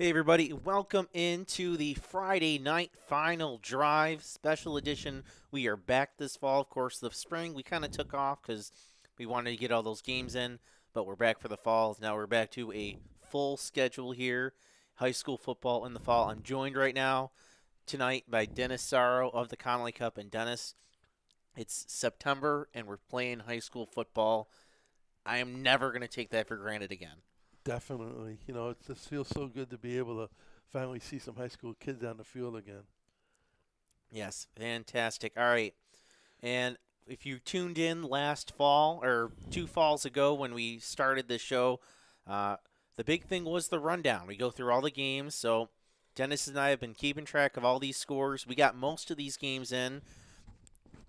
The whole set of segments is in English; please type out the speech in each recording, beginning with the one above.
Hey everybody, welcome into the Friday night final drive special edition. We are back this fall. Of course, the spring we kind of took off because we wanted to get all those games in, but we're back for the fall. Now we're back to a full schedule here. High school football in the fall. I'm joined right now tonight by Dennis Sorrow of the Connolly Cup. And Dennis, it's September and we're playing high school football. I am never going to take that for granted again. Definitely. It just feels so good to be able to finally see some high school kids on the field again. Yes, fantastic. All right. And if you tuned in last fall or two falls ago when we started the show, uh, the big thing was the rundown. We go through all the games. So Dennis and I have been keeping track of all these scores. We got most of these games in.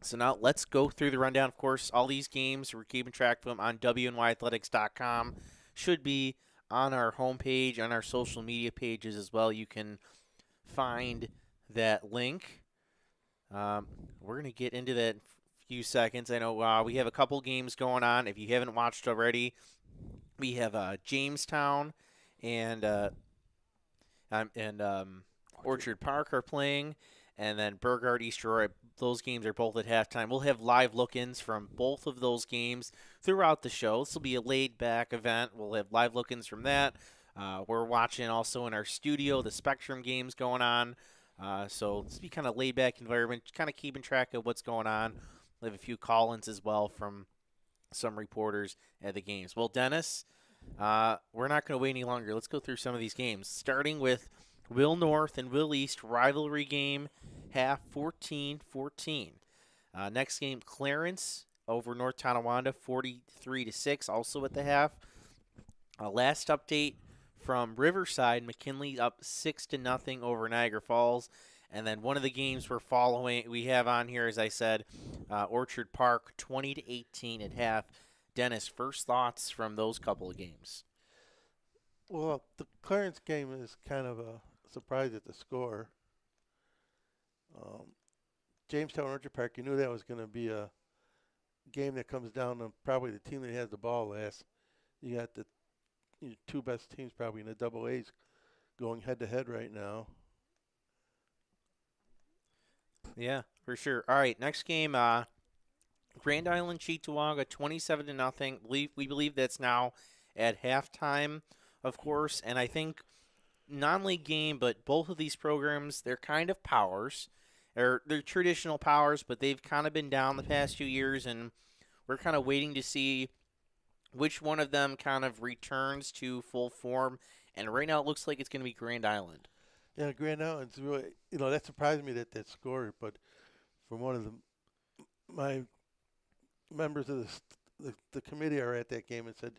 So now let's go through the rundown. Of course, all these games, we're keeping track of them on WNYathletics.com. Should be on our homepage, on our social media pages as well. You can find that link. Um, we're going to get into that in a few seconds. I know we have a couple games going on. If you haven't watched already, we have Jamestown and Orchard Park are playing, and then Burgard East Aurora. Those games are both at halftime. We'll have live look-ins from both of those games throughout the show. This will be a laid-back event. We'll have live look-ins from that. We're watching also in our studio the Spectrum games going on. So this will be kind of laid-back environment, kind of keeping track of what's going on. We'll have a few call-ins as well from some reporters at the games. Well, Dennis, we're not going to wait any longer. Let's go through some of these games, starting with Will North and Will East rivalry game, half 14-14. Next game, Clarence over North Tonawanda, 43-6, also at the half. Last update from Riverside, McKinley up 6-0 over Niagara Falls. And then one of the games we have on here, as I said, Orchard Park, 20-18 at half. Dennis, first thoughts from those couple of games? Well, the Clarence game is kind of a surprise at the score. Um, Jamestown Orchard Park, you knew that was going to be a game that comes down to probably the team that has the ball last. You got the two best teams probably in the double A's going head to head right now. Yeah, for sure. All right, next game, Grand Island Cheektowaga, 27-0. We believe that's now at halftime, of course. And I think non-league game, but both of these programs, they're kind of powers. They're traditional powers, but they've kind of been down the past few years, and we're kind of waiting to see which one of them kind of returns to full form. And right now, it looks like it's going to be Grand Island. Yeah, Grand Island's really, that surprised me that scored, but from one of my members of the committee are at that game and said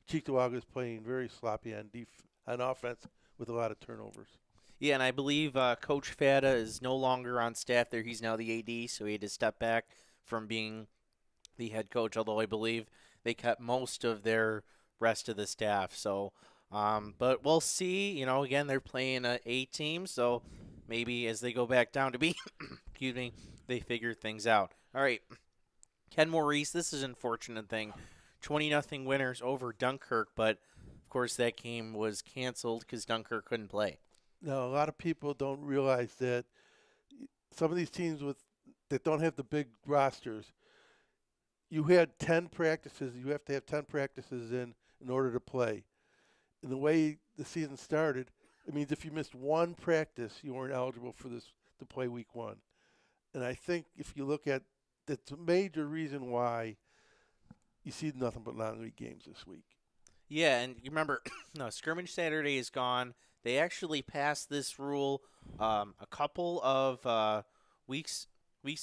Cheektowaga is playing very sloppy on offense with a lot of turnovers. Yeah, and I believe Coach Fada is no longer on staff there. He's now the AD, so he had to step back from being the head coach, although I believe they kept most of their rest of the staff. So, but we'll see. Again, they're playing a A team, so maybe as they go back down to B, excuse me, they figure things out. All right, Ken Maurice, this is an unfortunate thing. 20-0 winners over Dunkirk, but of course that game was canceled because Dunkirk couldn't play. Now, a lot of people don't realize that some of these teams that don't have the big rosters, you had 10 practices. You have to have 10 practices in order to play. And the way the season started, it means if you missed one practice, you weren't eligible for this to play week one. And I think if you look at that's a major reason why you see nothing but non-league games this week. Yeah, and you remember, no, scrimmage Saturday is gone. They actually passed this rule a couple of weeks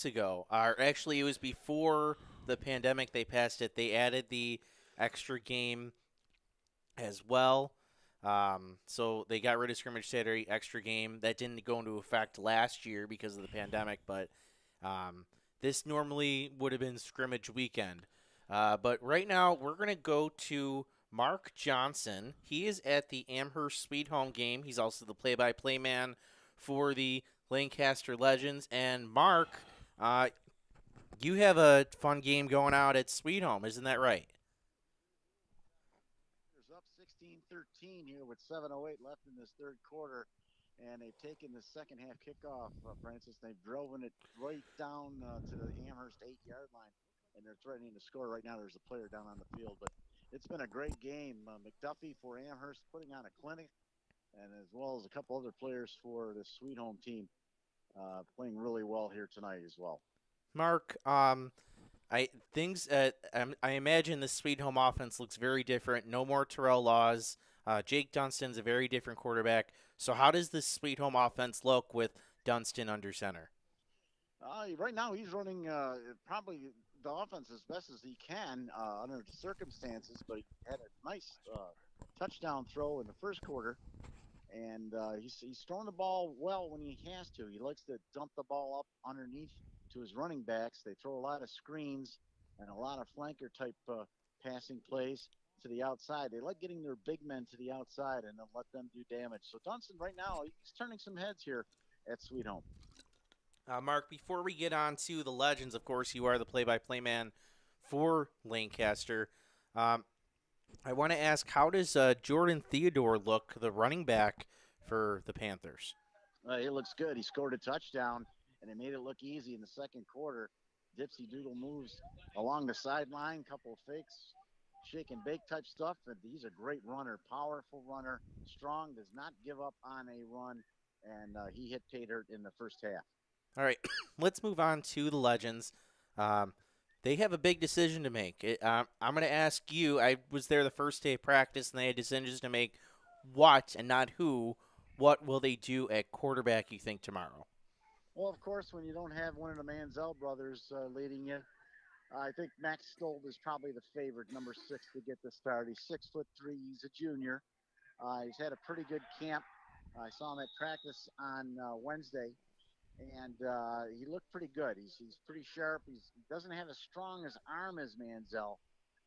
ago. Or actually, it was before the pandemic. They passed it. They added the extra game as well. So they got rid of scrimmage Saturday extra game. That didn't go into effect last year because of the pandemic, but this normally would have been scrimmage weekend. But right now, we're going to go to Mark Johnson. He is at the Amherst Sweet Home game. He's also the play-by-play man for the Lancaster Legends. And Mark, you have a fun game going out at Sweet Home, isn't that right? Up 16-13 13 here with 7:08 left in this third quarter, and they've taken the second half kickoff, Francis. They've driven it right down to the Amherst 8-yard line, and they're threatening to score right now. There's a player down on the field, but it's been a great game. McDuffie for Amherst putting on a clinic, and as well as a couple other players for the Sweet Home team playing really well here tonight as well. Mark, I imagine the Sweet Home offense looks very different. No more Terrell Laws. Jake Dunston's a very different quarterback. So how does this Sweet Home offense look with Dunston under center? Right now, he's running probably the offense as best as he can under the circumstances, but he had a nice touchdown throw in the first quarter, and he's throwing the ball well when he has to. He likes to dump the ball up underneath to his running backs. They throw a lot of screens and a lot of flanker type passing plays to the outside. They like getting their big men to the outside and then let them do damage. So Dunston right now, he's turning some heads here at Sweet Home. Mark, before we get on to the Legends, of course, you are the play-by-play man for Lancaster. Um, I want to ask, how does Jordan Theodore look, the running back for the Panthers? He looks good. He scored a touchdown, and it made it look easy in the second quarter. Dipsy Doodle moves along the sideline, couple of fakes, shake and bake type stuff. And he's a great runner, powerful runner, strong, does not give up on a run, and he hit pay dirt in the first half. All right, let's move on to the Legends. Um, they have a big decision to make. I'm going to ask you. I was there the first day of practice, and they had decisions to make. What and not who? What will they do at quarterback? You think tomorrow? Well, of course, when you don't have one of the Manziel brothers leading you, I think Max Stoll is probably the favorite, number 6, to get the start. He's 6'3". He's a junior. He's had a pretty good camp. I saw him at practice on Wednesday, and he looked pretty good. He's pretty sharp. He doesn't have as strong as arm as Manziel,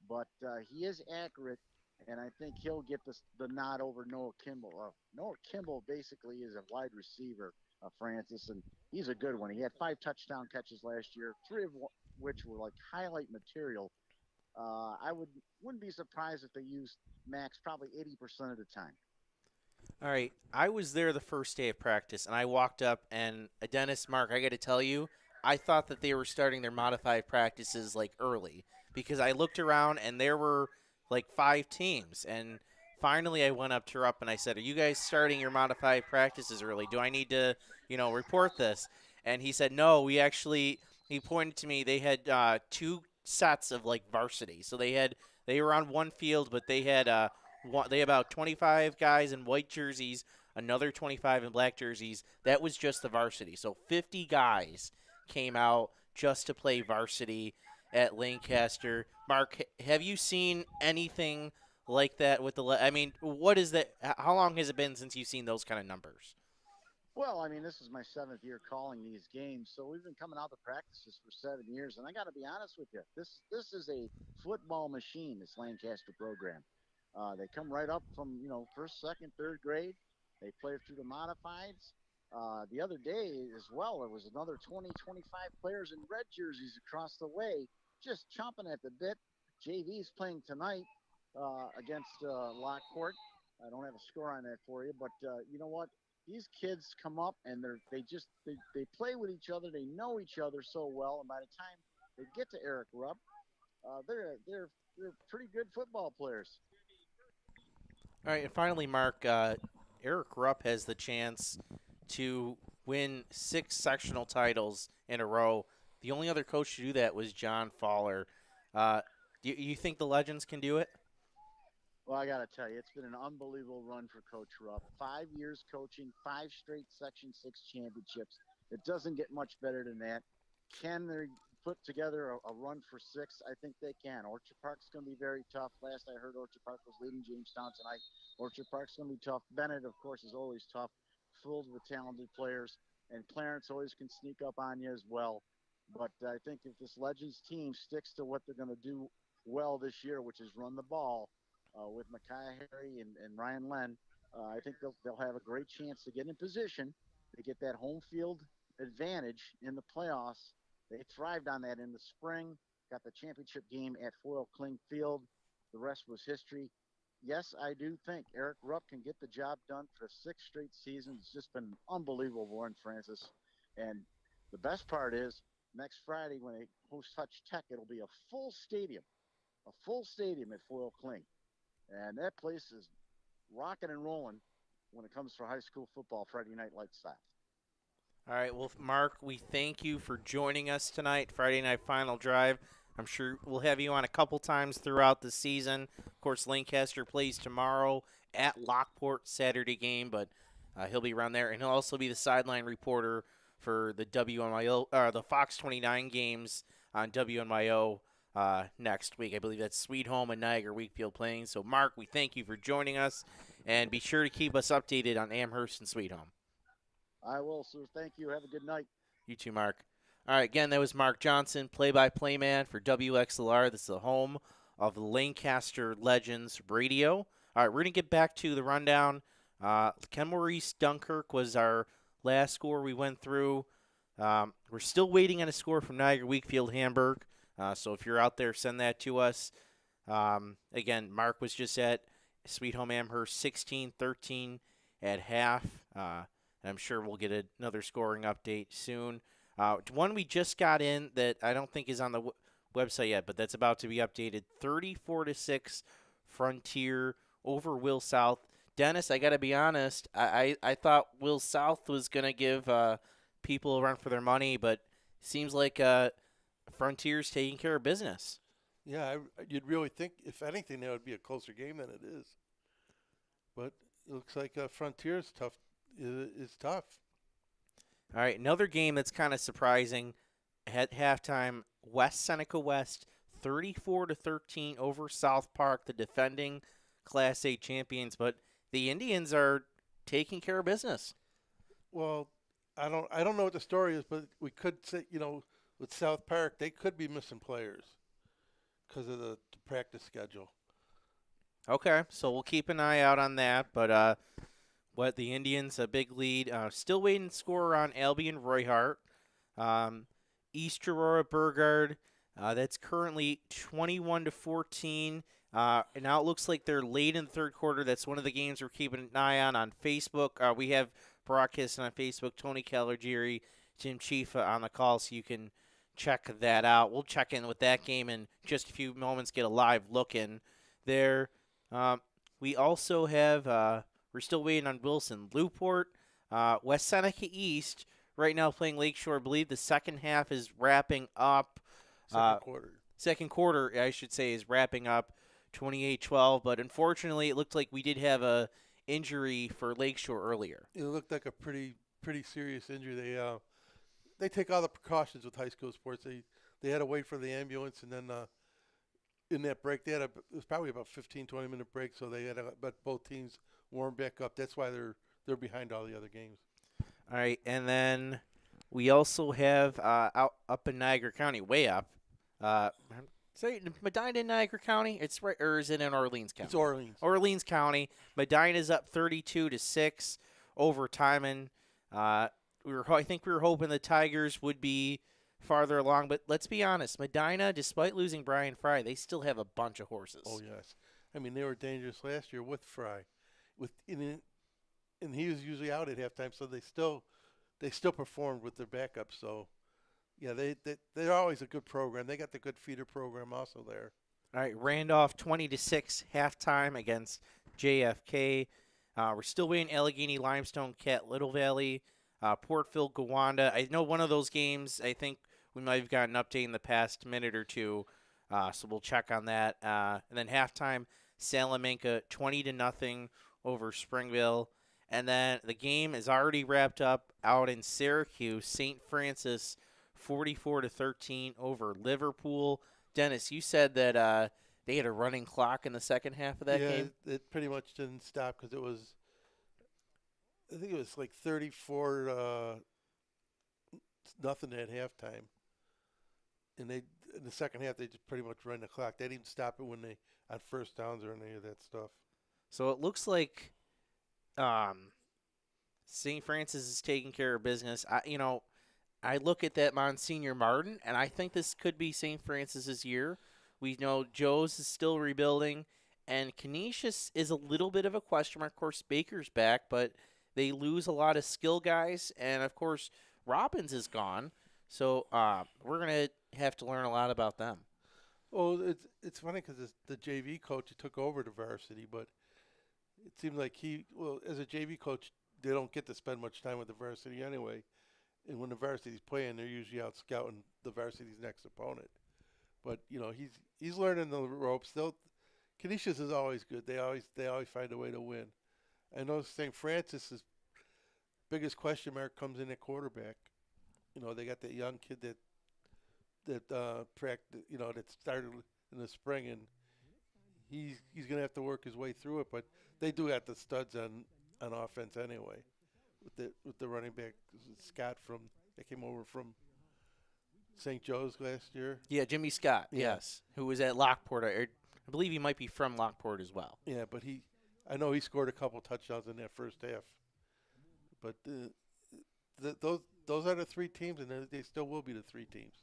but he is accurate, and I think he'll get the nod over Noah Kimball. Noah Kimball basically is a wide receiver, Francis, and he's a good one. He had 5 touchdown catches last year, 3 of which were like highlight material. I wouldn't be surprised if they used Max probably 80% of the time. All right, I was there the first day of practice, and I walked up, and Dennis, Mark, I got to tell you, I thought that they were starting their modified practices like early because I looked around and there were like 5 teams, and finally I went up to Rupp and I said, "Are you guys starting your modified practices early? Do I need to, report this?" And he said, "No, we actually." He pointed to me. They had 2 sets of like varsity, so they were on one field, but they had about 25 guys in white jerseys, another 25 in black jerseys. That was just the varsity. So 50 guys came out just to play varsity at Lancaster. Mark, have you seen anything like that with I mean, what is that? How long has it been since you've seen those kind of numbers? Well, I mean, this is my 7th year calling these games, so we've been coming out to practices for 7 years, and I got to be honest with you, this is a football machine. This Lancaster program. They come right up from first, second, third grade. They play through the modifieds. The other day as well, there was another 20, 25 players in red jerseys across the way, just chomping at the bit. JV's playing tonight against Lockport. I don't have a score on that for you, but you know what? These kids come up and they play with each other. They know each other so well, and by the time they get to Eric Rupp, they're pretty good football players. All right, and finally, Mark, Eric Rupp has the chance to win 6 sectional titles in a row. The only other coach to do that was John Fowler. Do you think the Legends can do it? Well, I got to tell you, it's been an unbelievable run for Coach Rupp. 5 years coaching, 5 straight Section 6 championships. It doesn't get much better than that. Can they put together a run for 6? I think they can. Orchard Park's going to be very tough. Last I heard, Orchard Park was leading Jamestown tonight. Orchard Park's going to be tough. Bennett, of course, is always tough, filled with talented players. And Clarence always can sneak up on you as well. But I think if this Legends team sticks to what they're going to do well this year, which is run the ball, with Micaiah Harry and Ryan Len, I think they'll have a great chance to get in position to get that home field advantage in the playoffs. They thrived on that in the spring, got the championship game at Foyle Kling Field. The rest was history. yes, I do think Eric Rupp can get the job done for the sixth straight season. It's just been unbelievable, Warren Francis. And the best part is next Friday when they host Touch Tech, it'll be a full stadium at Foyle Cling. And that place is rocking and rolling when it comes for high school football Friday night lights style. All right, well, Mark, we thank you for joining us tonight, Friday Night Final Drive. I'm sure we'll have you on a couple times throughout the season. Of course, Lancaster plays tomorrow at Lockport, Saturday game, but he'll be around there, and he'll also be the sideline reporter for the WNYO, the Fox 29 games on WNYO next week. I believe that's Sweet Home and Niagara Wheatfield playing. So, Mark, we thank you for joining us, and be sure to keep us updated on Amherst and Sweet Home. I will, sir. Thank you. Have a good night. You too, Mark. All right, again, that was Mark Johnson, play-by-play man for WXLR. This is the home of Lancaster Legends Radio. All right, we're going to get back to the rundown. Kenmore East Dunkirk was our last score we went through. We're still waiting on a score from Niagara Wheatfield Hamburg. So if you're out there, send that to us. Again, Mark was just at Sweet Home Amherst 16-13 at half. And I'm sure we'll get another scoring update soon. One we just got in that I don't think is on the website yet, but that's about to be updated. 34-6 Frontier over Will South. Dennis, I got to be honest, I thought Will South was going to give people a run for their money, but seems like Frontier's taking care of business. Yeah, you'd really think, if anything, that would be a closer game than it is. But it looks like Frontier's tough. Is tough. All right, another game that's kind of surprising. At halftime, West Seneca West 34-13 over South Park, the defending Class A champions, but the Indians are taking care of business. Well, I don't know what the story is, but we could say, with South Park, they could be missing players because of the practice schedule. Okay, so we'll keep an eye out on that, but the Indians, a big lead. Still waiting to score on Albion Royhart. East Aurora Burgard, that's currently 21-14. And now it looks like they're late in the third quarter. That's one of the games we're keeping an eye on Facebook. We have broadcasting on Facebook, Tony Caligiri, Jim Chifa on the call, so you can check that out. We'll check in with that game in just a few moments, get a live look in there. We also have... we're still waiting on Wilson. Newport, West Seneca East, right now playing Lakeshore. I believe the second half is wrapping up. Second quarter, I should say, is wrapping up 28-12. But unfortunately, it looked like we did have a injury for Lakeshore earlier. It looked like a pretty serious injury. They take all the precautions with high school sports. They had to wait for the ambulance, and then in that break, it was probably about 15-20 minute break, so they had to let both teams warm back up. That's why they're behind all the other games. All right, and then we also have up in Niagara County, way up. Say Medina in Niagara County. It's right, or is it in Orleans County? It's Orleans. Orleans County. Medina's up 32-6 over Timon. I think we were hoping the Tigers would be farther along, but let's be honest. Medina, despite losing Brian Fry, they still have a bunch of horses. Oh yes, I mean they were dangerous last year with Fry, and he was usually out at halftime, so they still performed with their backup. So yeah, they're always a good program. They got the good feeder program also there. All right, Randolph 20-6 halftime against JFK. We're still waiting Allegheny Limestone, Cat Little Valley, Portville, Gowanda. I know one of those games. I think we might have gotten an update in the past minute or two, so we'll check on that. And then halftime, Salamanca 20-0 over Springville. And then the game is already wrapped up out in Syracuse. St. Francis 44-13 over Liverpool. Dennis, you said that they had a running clock in the second half of that game? Yeah, it pretty much didn't stop because I think it was like 34 nothing at halftime. And in the second half, they just pretty much ran the clock. They didn't stop it when they on first downs or any of that stuff. So it looks like St. Francis is taking care of business. I look at that Monsignor Martin, and I think this could be St. Francis's year. We know Joe's is still rebuilding, And Canisius is a little bit of a question mark. Of course, Baker's back, but they lose a lot of skill guys. And, of course, Robbins is gone. So we're going to have to learn a lot about them. Well, it's funny because the JV coach he took over the varsity, but it seemed like as a JV coach, they don't get to spend much time with the varsity anyway. And when the varsity's playing, they're usually out scouting the varsity's next opponent. But he's learning the ropes. Canisius is always good. They always find a way to win. I know St. Francis's biggest question mark comes in at quarterback. They got that young kid that that started in the spring, and he's going to have to work his way through it. But they do have the studs on offense anyway, with the running back Scott that came over from St. Joe's last year. Yeah, Jimmy Scott. Yeah. Yes, who was at Lockport. I believe he might be from Lockport as well. Yeah, but I know he scored a couple touchdowns in that first half. But those are the three teams, and they still will be the three teams.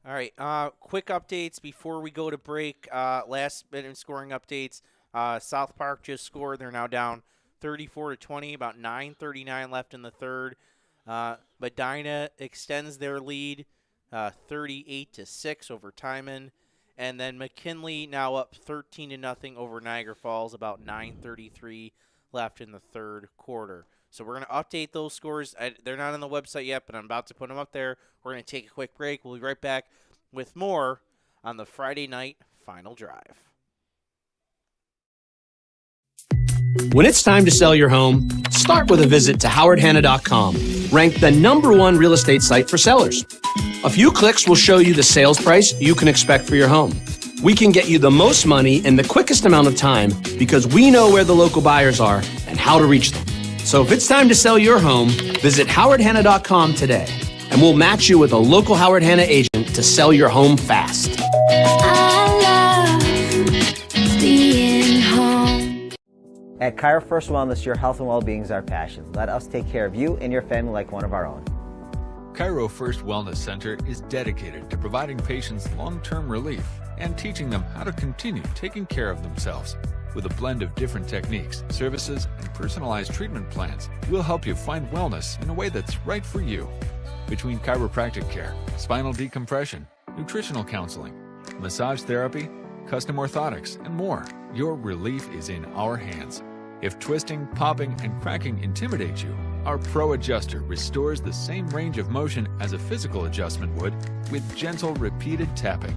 All right, quick updates before we go to break. Last minute scoring updates. South Park just scored. They're now down 34-20, about 9:39 left in the third. Medina extends their lead 38-6 over Timon. And then McKinley now up 13-0 over Niagara Falls, about 9:33 left in the third quarter. So we're going to update those scores. They're not on the website yet, but I'm about to put them up there. We're going to take a quick break. We'll be right back with more on the Friday night final drive. When it's time to sell your home, start with a visit to howardhanna.com, ranked the #1 real estate site for sellers. A few clicks will show you the sales price you can expect for your home. We can get you the most money in the quickest amount of time because we know where the local buyers are and how to reach them. So if it's time to sell your home, visit howardhanna.com today, and we'll match you with a local Howard Hanna agent to sell your home fast. I love being home. At Cairo First Wellness, your health and well-being is our passion. Let us take care of you and your family like one of our own. Cairo First Wellness Center is dedicated to providing patients long-term relief and teaching them how to continue taking care of themselves. With a blend of different techniques, services, and personalized treatment plans, we'll help you find wellness in a way that's right for you. Between chiropractic care, spinal decompression, nutritional counseling, massage therapy, custom orthotics, and more, your relief is in our hands. If twisting, popping, and cracking intimidate you, our Pro Adjuster restores the same range of motion as a physical adjustment would with gentle, repeated tapping.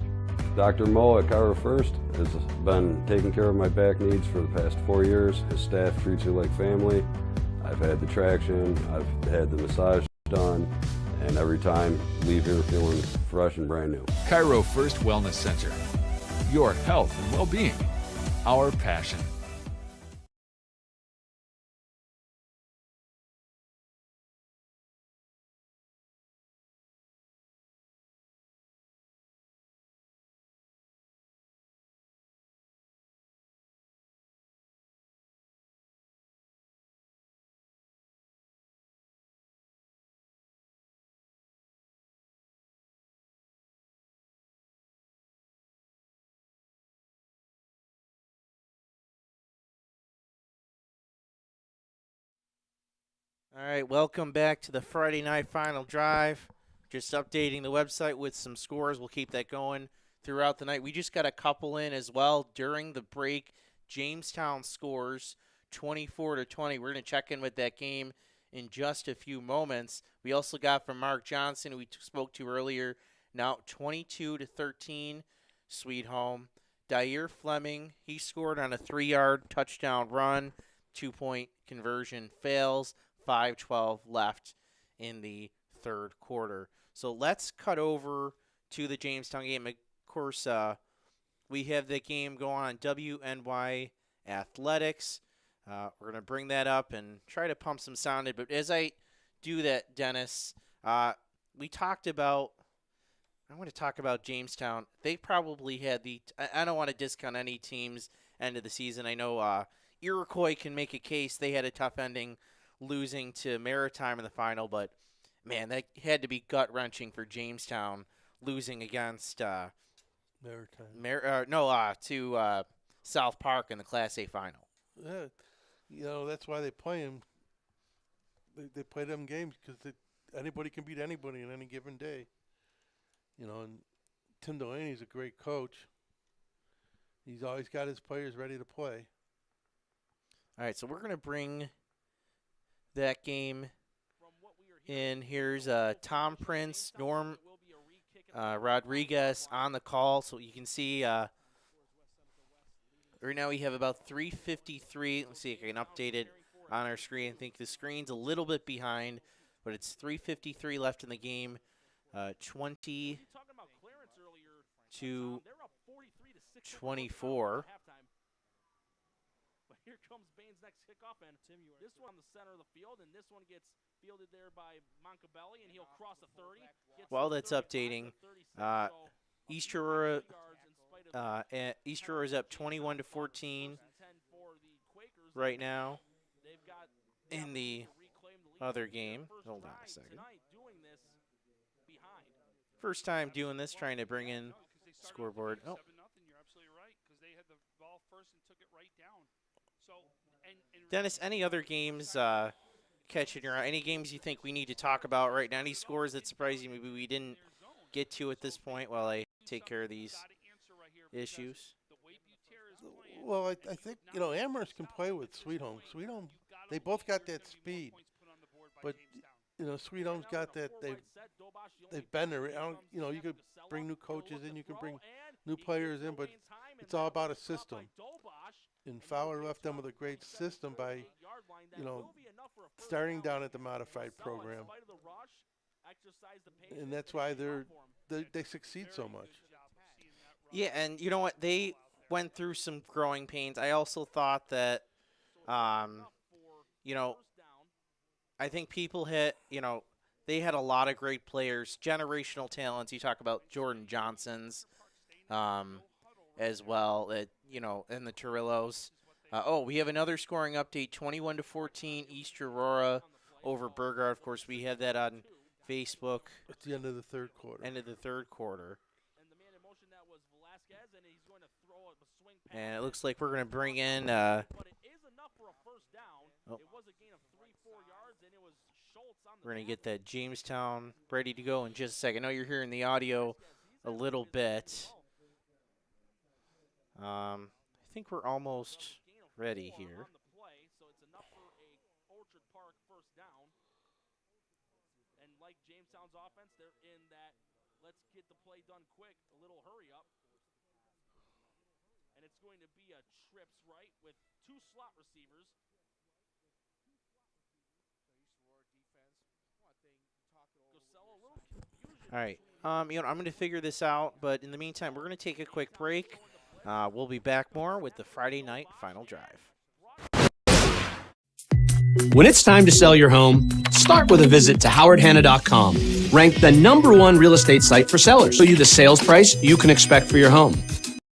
Dr. Mo at Cairo First has been taking care of my back needs for the past 4 years. His staff treats you like family. I've had the traction, I've had the massage done, and every time leave here feeling fresh and brand new. Cairo First Wellness Center. Your health and well-being. Our passion. All right, welcome back to the Friday night final drive. Just updating the website with some scores. We'll keep that going throughout the night. We just got a couple in as well during the break. Jamestown scores 24-20. We're going to check in with that game in just a few moments. We also got from Mark Johnson, who we spoke to earlier, now 22-13, Sweet Home. Dyer Fleming, he scored on a 3-yard touchdown run. 2-point conversion fails. 5:12 left in the third quarter. So let's cut over to the Jamestown game. Of course, we have the game going on WNY Athletics. We're going to bring that up and try to pump some sound in. But as I do that, Dennis, we talked about – I want to talk about Jamestown. They probably had the – I don't want to discount any team's end of the season. I know Iroquois can make a case. They had a tough ending losing to Maritime in the final, but man, that had to be gut-wrenching for Jamestown losing against Maritime. to South Park in the Class A final. Yeah, that's why they play them. They play them games because anybody can beat anybody on any given day. And Tim Delaney's a great coach. He's always got his players ready to play. All right, so we're going to bring that game in. Here's Tom Prince, Norm Rodriguez on the call. So you can see right now we have about 3:53. Let's see if I can update it on our screen. I think the screen's a little bit behind, but it's 3:53 left in the game. 20 to 24. But here comes Bain's next kickoff, and this one on the center of the field, and this one gets fielded there by Moncabelli, and he'll cross the 30. While that's updating, East Aurora is up 21 to 14 right now in the other game. Hold on a second. First time doing this, trying to bring in scoreboard. Oh. You're absolutely right, because they had the ball first and took it right down. So, Dennis, any other games catching your eye? Any games you think we need to talk about right now? Any scores that surprise you maybe we didn't get to at this point while I take care of these issues? Well, I think, Amherst can play with Sweet Home. Sweet Home, they both got that speed. But, Sweet Home's got that, they've been there. You could bring new coaches in, you can bring new players in, but it's all about a system. And Fowler left them with a great system by, starting down at the modified program. And that's why they succeed so much. Yeah, and you know what? They went through some growing pains. I also thought that, I think people they had a lot of great players, generational talents. You talk about Jordan Johnson's as well, and the Torillos. We have another scoring update, 21 to 14, East Aurora over Burgard. Of course, we had that on Facebook. At the end of the third quarter. And it looks like we're going to bring in we're going to get that Jamestown ready to go in just a second. I know you're hearing the audio a little bit. I think we're almost ready here. And like Jamestown's offense, they're in that let's get the play done quick, a little hurry up. And it's going to be a trips right with two slot receivers. All right. I'm going to figure this out, but in the meantime, we're going to take a quick break. We'll be back more with the Friday night final drive. When it's time to sell your home, start with a visit to howardhanna.com. Ranked the #1 real estate site for sellers. Show you the sales price you can expect for your home.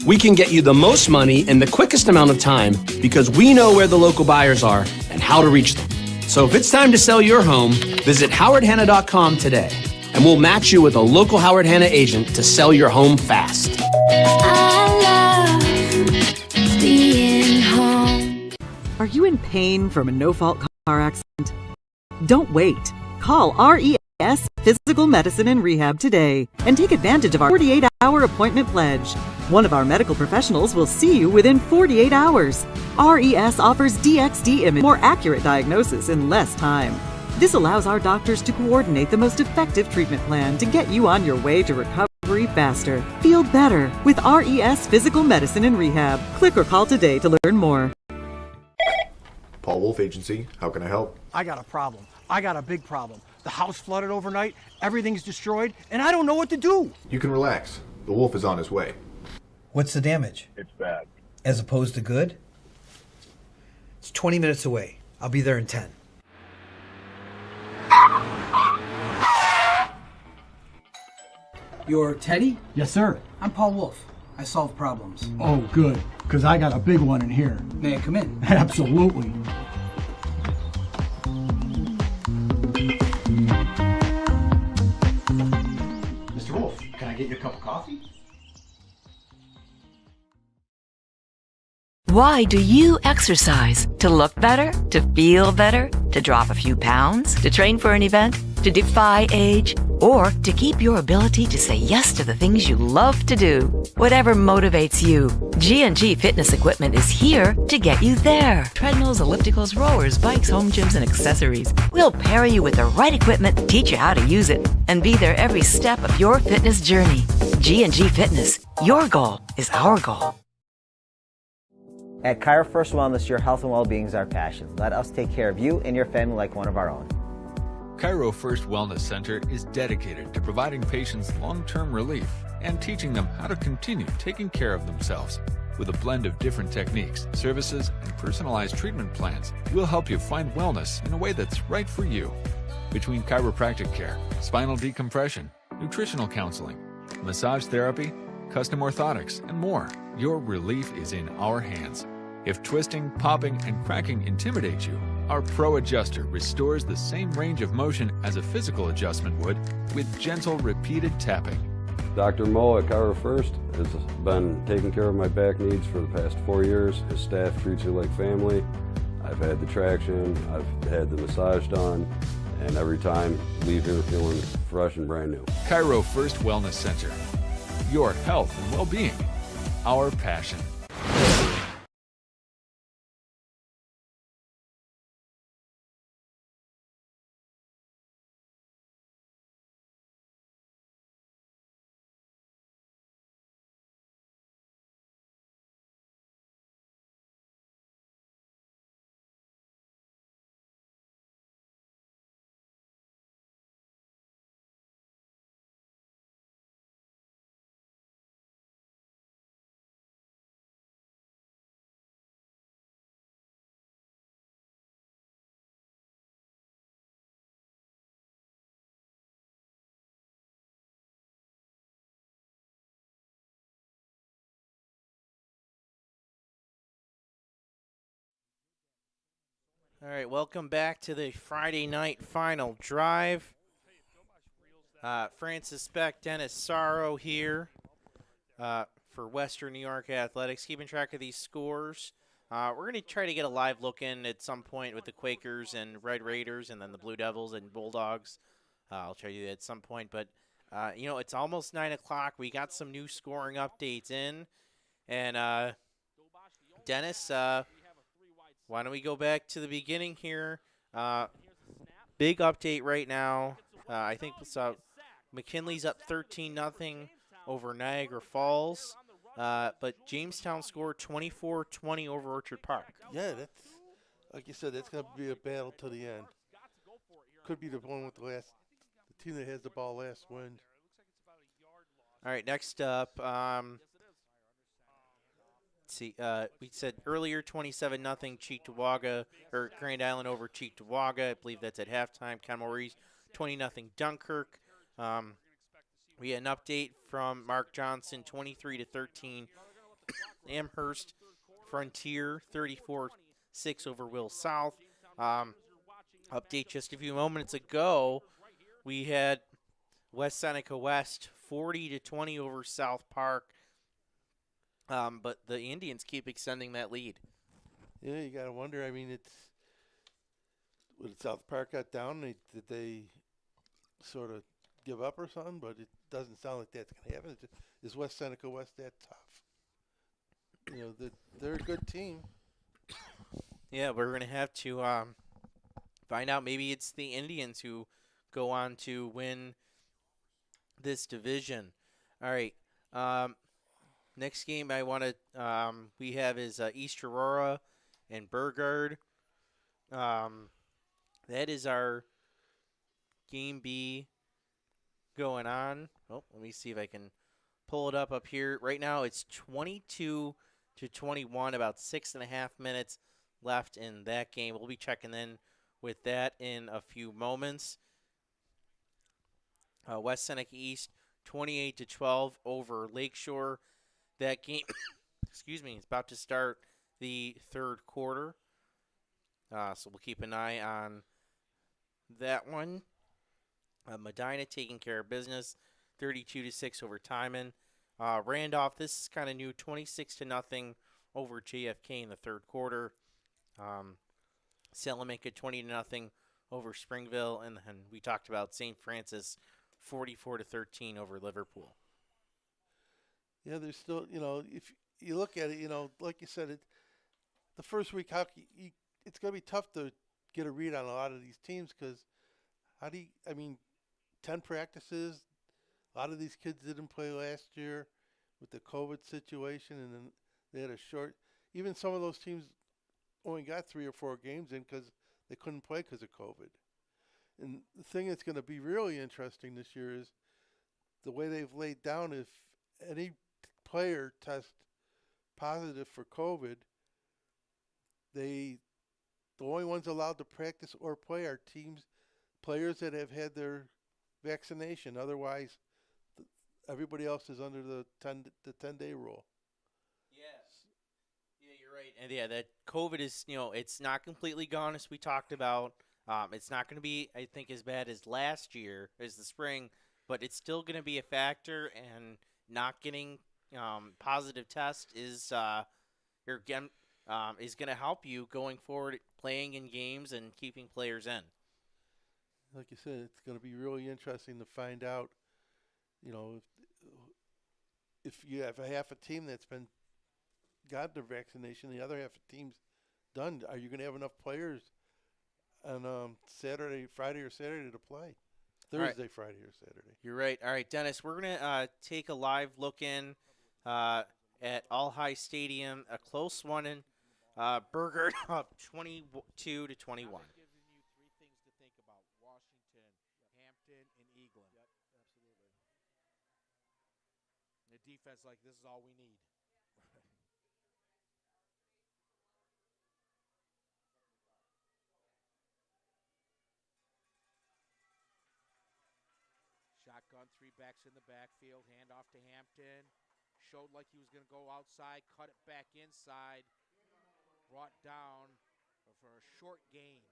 We can get you the most money in the quickest amount of time because we know where the local buyers are and how to reach them. So if it's time to sell your home, visit howardhanna.com today, and we'll match you with a local Howard Hanna agent to sell your home fast. I love being home. Are you in pain from a no-fault car accident? Don't wait. Call RES Physical Medicine and Rehab today and take advantage of our 48-hour appointment pledge. One of our medical professionals will see you within 48 hours. RES offers DXD image, more accurate diagnosis in less time. This allows our doctors to coordinate the most effective treatment plan to get you on your way to recovery faster. Feel better with RES Physical Medicine and Rehab. Click or call today to learn more. Paul Wolf Agency, how can I help? I got a problem. I got a big problem. The house flooded overnight, everything's destroyed, and I don't know what to do. You can relax. The Wolf is on his way. What's the damage? It's bad. As opposed to good? It's 20 minutes away. I'll be there in 10. You're Teddy? Yes, sir. I'm Paul Wolf. I solve problems. Oh, good, because I got a big one in here. May I come in? Absolutely. Mr. Wolf, can I get you a cup of coffee? Why do you exercise? To look better? To feel better? To drop a few pounds? To train for an event? To defy age? Or to keep your ability to say yes to the things you love to do? Whatever motivates you, G&G Fitness Equipment is here to get you there. Treadmills, ellipticals, rowers, bikes, home gyms, and accessories. We'll pair you with the right equipment, teach you how to use it, and be there every step of your fitness journey. G&G Fitness. Your goal is our goal. At Cairo First Wellness, your health and well-being is our passion. Let us take care of you and your family like one of our own. Cairo First Wellness Center is dedicated to providing patients long-term relief and teaching them how to continue taking care of themselves. With a blend of different techniques, services, and personalized treatment plans, we'll help you find wellness in a way that's right for you. Between chiropractic care, spinal decompression, nutritional counseling, massage therapy, custom orthotics, and more, your relief is in our hands. If twisting, popping, and cracking intimidate you, our Pro Adjuster restores the same range of motion as a physical adjustment would with gentle, repeated tapping. Dr. Mo at Cairo First has been taking care of my back needs for the past 4 years. His staff treats you like family. I've had the traction, I've had the massage done, and every time leave here feeling fresh and brand new. Cairo First Wellness Center. Your health and well-being. Our passion. All right, welcome back to the Friday night final drive. Francis Beck, Dennis Sorrow here for Western New York Athletics, keeping track of these scores. We're going to try to get a live look in at some point with the Quakers and Red Raiders and then the Blue Devils and Bulldogs. I'll try to do that at some point, but it's almost 9 o'clock. We got some new scoring updates in, and Dennis, why don't we go back to the beginning here? Big update right now. I think McKinley's up 13-0 over Niagara Falls, but Jamestown scored 24-20 over Orchard Park. Yeah, that's like you said. That's going to be a battle to the end. Could be the one with the team that has the ball last win. All right, next up. See, we said earlier 27-0 Cheektowaga, or Grand Island over Cheektowaga. I believe that's at halftime. Maurice 20-0 Dunkirk. We had an update from Mark Johnson, 23-13 Amherst. Frontier 34-6 over Will South. Update just a few moments ago. We had West Seneca West 40-20 over South Park. But the Indians keep extending that lead. Yeah, you got to wonder. I mean, when South Park got down, did they sort of give up or something? But it doesn't sound like that's going to happen. Is West Seneca West that tough? They're a good team. Yeah, we're going to have to find out. Maybe it's the Indians who go on to win this division. All right. Next game I want to we have is East Aurora and Burgard. That is our game B going on. Oh, let me see if I can pull it up here. Right now it's 22-21, about 6.5 minutes left in that game. We'll be checking in with that in a few moments. West Seneca East 28-12 over Lakeshore. That game, excuse me, is about to start the third quarter. So we'll keep an eye on that one. Medina taking care of business, 32-6 over Timon. Randolph, this is kind of new, 26-0 over JFK in the third quarter. Salamanca 20-0 over Springville, and then we talked about St. Francis 44-13 over Liverpool. Yeah, there's still, if you look at it, like you said, the first week, it's going to be tough to get a read on a lot of these teams because 10 practices, a lot of these kids didn't play last year with the COVID situation, and then they had even some of those teams only got 3 or 4 games in because they couldn't play because of COVID. And the thing that's going to be really interesting this year is the way they've laid down. If any player tests positive for COVID, the only ones allowed to practice or play are players that have had their vaccination. Otherwise, everybody else is under the 10-day rule. Yeah, you're right. And yeah, that COVID is, it's not completely gone as we talked about. It's not going to be, I think, as bad as last year, as the spring, but it's still going to be a factor. And not getting positive test is going to help you going forward, playing in games and keeping players in. Like you said, it's going to be really interesting to find out, if you have a half a team that's got their vaccination, the other half of the team's done. Are you going to have enough players on Friday or Saturday to play? Thursday, Friday, or Saturday. You're right. All right, Dennis, we're going to take a live look in at All High Stadium, a close one in Burgard up 22-21. Giving you 3 things to think about: Washington, Hampton, and Eaglin. Yep, absolutely. And a defense like this is all we need. Shotgun, 3 backs in the backfield, handoff to Hampton. Showed like he was going to go outside, cut it back inside, brought down for a short gain.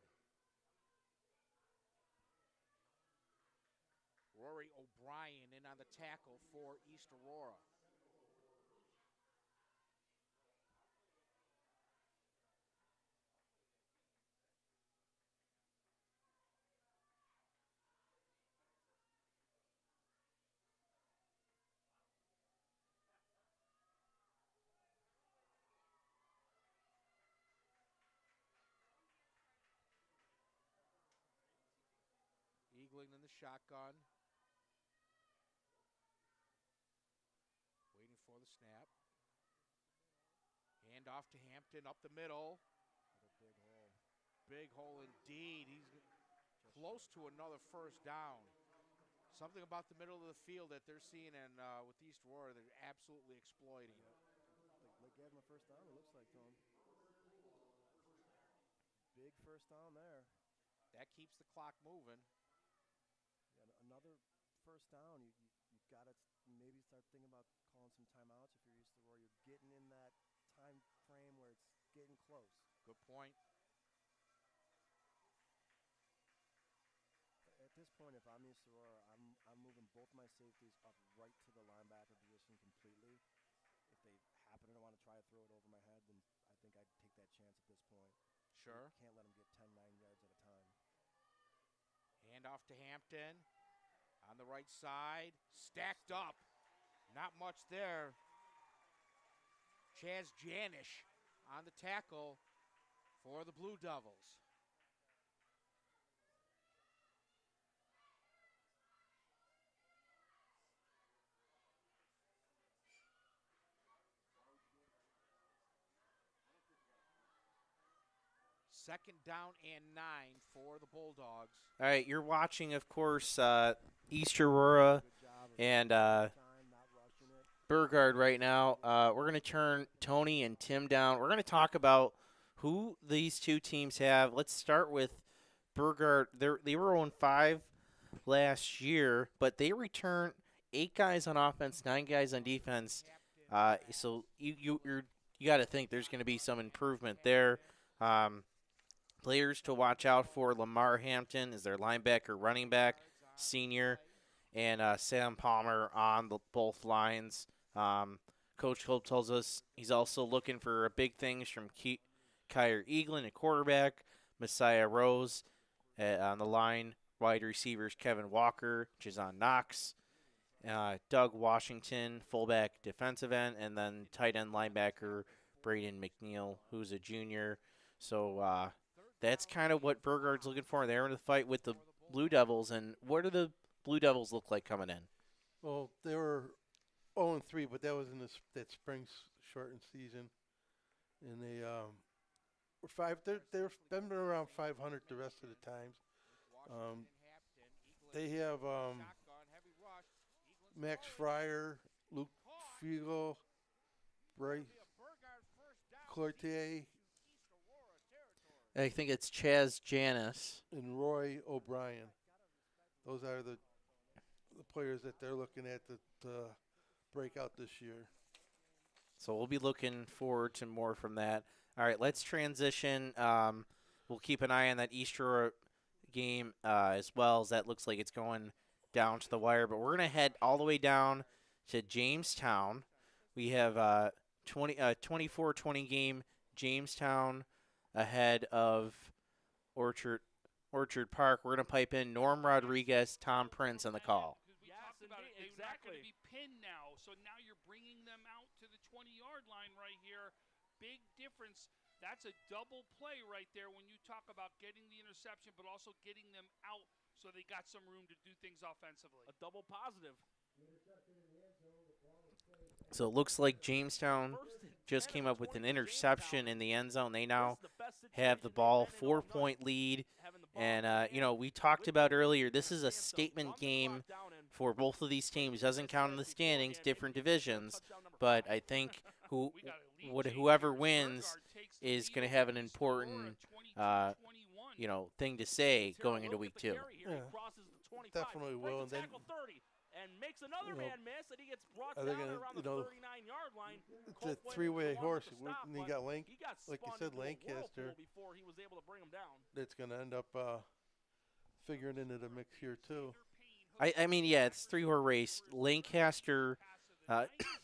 Rory O'Brien in on the tackle for East Aurora. Eagling in the shotgun. Waiting for the snap. Hand off to Hampton up the middle. What a big hole. Big hole indeed. He's close to another first down. Something about the middle of the field that they're seeing with East Aurora, they're absolutely exploiting. They gave him a first down, it looks like, to him. Big first down there. That keeps the clock moving. Yeah, another first down. You've got to maybe start thinking about calling some timeouts if you're East Aurora. You're getting in that time frame where it's getting close. Good point. At this point, if I'm East Aurora, I'm moving both my safeties up right to the linebacker position completely. If they happen to want to try to throw it over my head, then I think I'd take that chance at this point. Sure. You can't let them get 10, 9 yards at a time. Hand off to Hampton. On the right side. Stacked up. Not much there. Chaz Janish on the tackle for the Blue Devils. Second down and 9 for the Bulldogs. All right, you're watching, of course, East Aurora and Burgard right now. We're going to turn Tony and Tim down. We're going to talk about who these two teams have. Let's start with Burgard. They were on 5 last year, but they returned 8 guys on offense, 9 guys on defense. So you got to think there's going to be some improvement there. Players to watch out for: Lamar Hampton is their linebacker, running back, senior, and Sam Palmer on both lines. Coach Hope tells us he's also looking for big things from Kyrie Eaglin at quarterback, Messiah Rose on the line, wide receivers Kevin Walker, Jazon Knox, Doug Washington, fullback defensive end, and then tight end linebacker Braden McNeil, who's a junior. So that's kind of what Burgard's looking for. They're in the fight with the Blue Devils, and what do the Blue Devils look like coming in? Well, they were 0-3, but that was in that spring shortened season, and they were five. They've been around 500 the rest of the times. They have Max Fryer, Luke Fiegel, Bryce Cloutier, I think it's Chaz Janis and Roy O'Brien. Those are the players that they're looking at to break out this year. So we'll be looking forward to more from that. All right, let's transition. We'll keep an eye on that Easter game as well, as that looks like it's going down to the wire. But we're going to head all the way down to Jamestown. We have 24-20 game Jamestown ahead of Orchard Park. We're going to pipe in Norm Rodriguez, Tom Prince on the call. Yes, indeed. They're not going to be pinned now, so now you're bringing them out to the 20-yard line right here. Big difference. That's a double play right there when you talk about getting the interception, but also getting them out so they got some room to do things offensively. A double positive. So it looks like Jamestown just came up with an interception in the end zone. They now have the ball, 4-point lead. And, we talked about earlier, this is a statement game for both of these teams. Doesn't count in the standings, different divisions. But I think whoever wins is going to have an important, thing to say going into week 2. Yeah, definitely will. And then, and makes another man miss, and he gets brought down around the 39-yard line. It's a three-way horse. And you got like you said, spun into a Lancaster. whirlpool before he was able to bring him down. That's going to end up figuring into the mix here too. I mean, yeah, it's 3-horse race. Lancaster,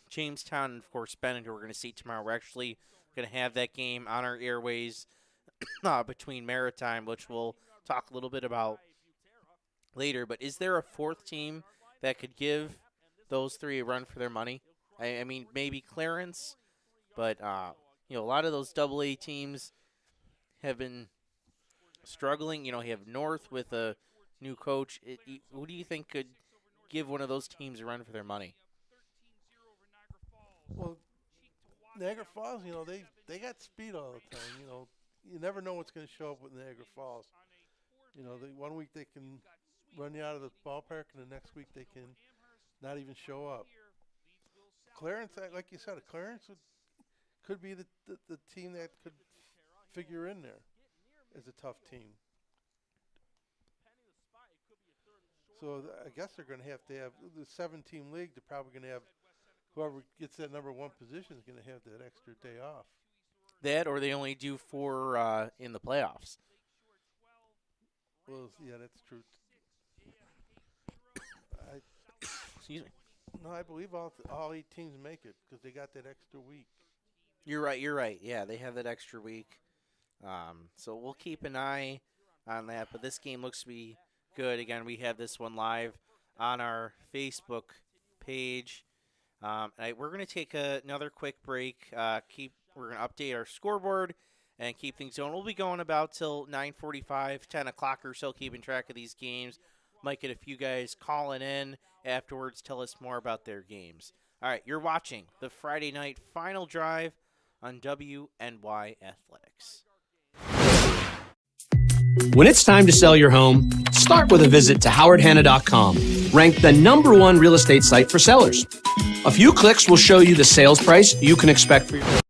Jamestown, and of course Bennett, who we're going to see tomorrow. We're actually going to have that game on our airways between Maritime, which we'll talk a little bit about later. But is there a fourth team that could give those three a run for their money? I mean, maybe Clarence, but a lot of those AA teams have been struggling. You have North with a new coach. Who do you think could give one of those teams a run for their money? Well, Niagara Falls, they got speed all the time. You never know what's going to show up with Niagara Falls. One week they can run you out of the ballpark, and the next week they can not even show up. Clarence, like you said, Clarence could be the team that could figure in there as a tough team. So I guess they're going to have the 7-team league. They're probably going to have whoever gets that number 1 position is going to have that extra day off. That, or they only do 4 in the playoffs. Well, yeah, that's true. Excuse me. No, I believe all 8 teams make it because they got that extra week. You're right. Yeah, they have that extra week. So we'll keep an eye on that. But this game looks to be good. Again, we have this one live on our Facebook page. We're going to take another quick break. We're going to update our scoreboard and keep things going. We'll be going about till 9:45, 10 o'clock or so, keeping track of these games. Might get a few guys calling in afterwards, tell us more about their games. All right, you're watching the Friday night final drive on WNY Athletics. When it's time to sell your home, start with a visit to howardhanna.com, ranked the #1 real estate site for sellers. A few clicks will show you the sales price you can expect for your home.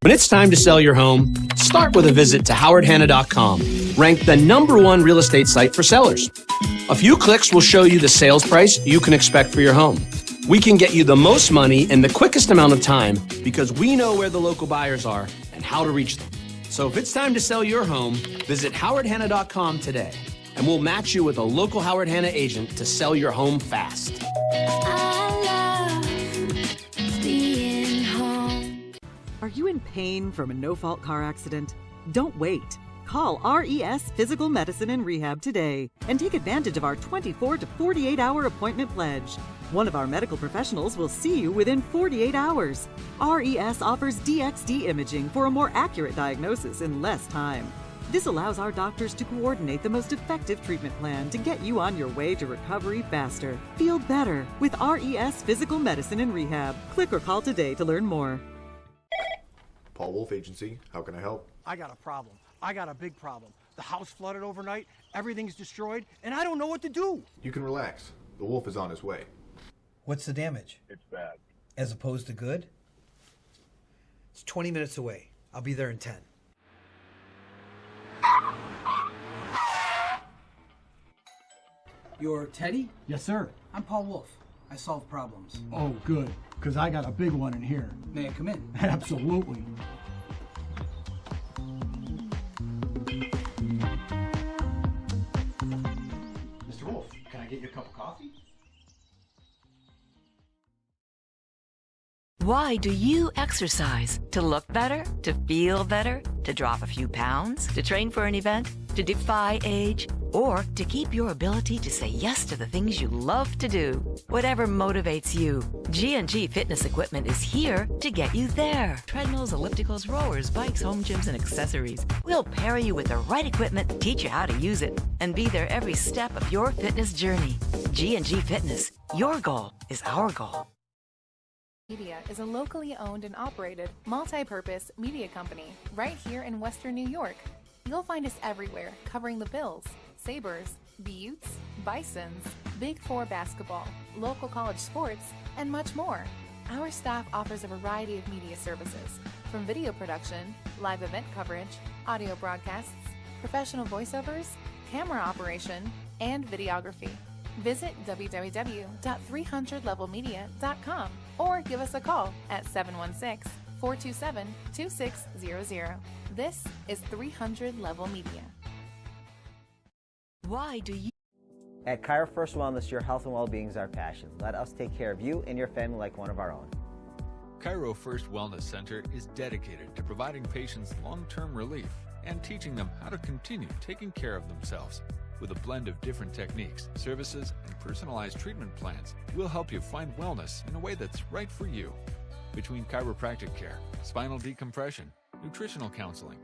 When it's time to sell your home, start with a visit to howardhanna.com, ranked the #1 real estate site for sellers. A few clicks will show you the sales price you can expect for your home. We can get you the most money in the quickest amount of time because we know where the local buyers are and how to reach them. So if it's time to sell your home, visit howardhanna.com today, and we'll match you with a local Howard Hanna agent to sell your home fast. I love you in pain from a no-fault car accident? Don't wait. Call RES Physical Medicine and Rehab today and take advantage of our 24 to 48-hour appointment pledge. One of our medical professionals will see you within 48 hours. RES offers DXD imaging for a more accurate diagnosis in less time. This allows our doctors to coordinate the most effective treatment plan to get you on your way to recovery faster. Feel better with RES Physical Medicine and Rehab. Click or call today to learn more. Paul Wolf Agency, how can I help? I got a problem. I got a big problem. The house flooded overnight, everything's destroyed, and I don't know what to do. You can relax. The wolf is on his way. What's the damage? It's bad. As opposed to good? It's 20 minutes away. I'll be there in 10. You're Teddy? Yes, sir. I'm Paul Wolf. I solve problems. Oh, good, because I got a big one in here. May I come in? Absolutely. Mr. Wolf, can I get you a cup of coffee? Why do you exercise? To look better? To feel better? To drop a few pounds? To train for an event? To defy age? Or to keep your ability to say yes to the things you love to do? Whatever motivates you, G&G Fitness Equipment is here to get you there. Treadmills, ellipticals, rowers, bikes, home gyms, and accessories. We'll pair you with the right equipment, teach you how to use it, and be there every step of your fitness journey. G&G Fitness. Your goal is our goal. Media is a locally owned and operated multi-purpose media company right here in Western New York. You'll find us everywhere, covering the Bills, Sabres, Buttes, Bisons, Big Four basketball, local college sports, and much more. Our staff offers a variety of media services, from video production, live event coverage, audio broadcasts, professional voiceovers, camera operation, and videography. Visit www.300levelmedia.com or give us a call at 716-427-2600. This is 300 Level Media. Why do you... At Cairo First Wellness, your health and well-being is our passion. Let us take care of you and your family like one of our own. Cairo First Wellness Center is dedicated to providing patients long-term relief and teaching them how to continue taking care of themselves. With a blend of different techniques, services, and personalized treatment plans, we'll help you find wellness in a way that's right for you. Between chiropractic care, spinal decompression, nutritional counseling,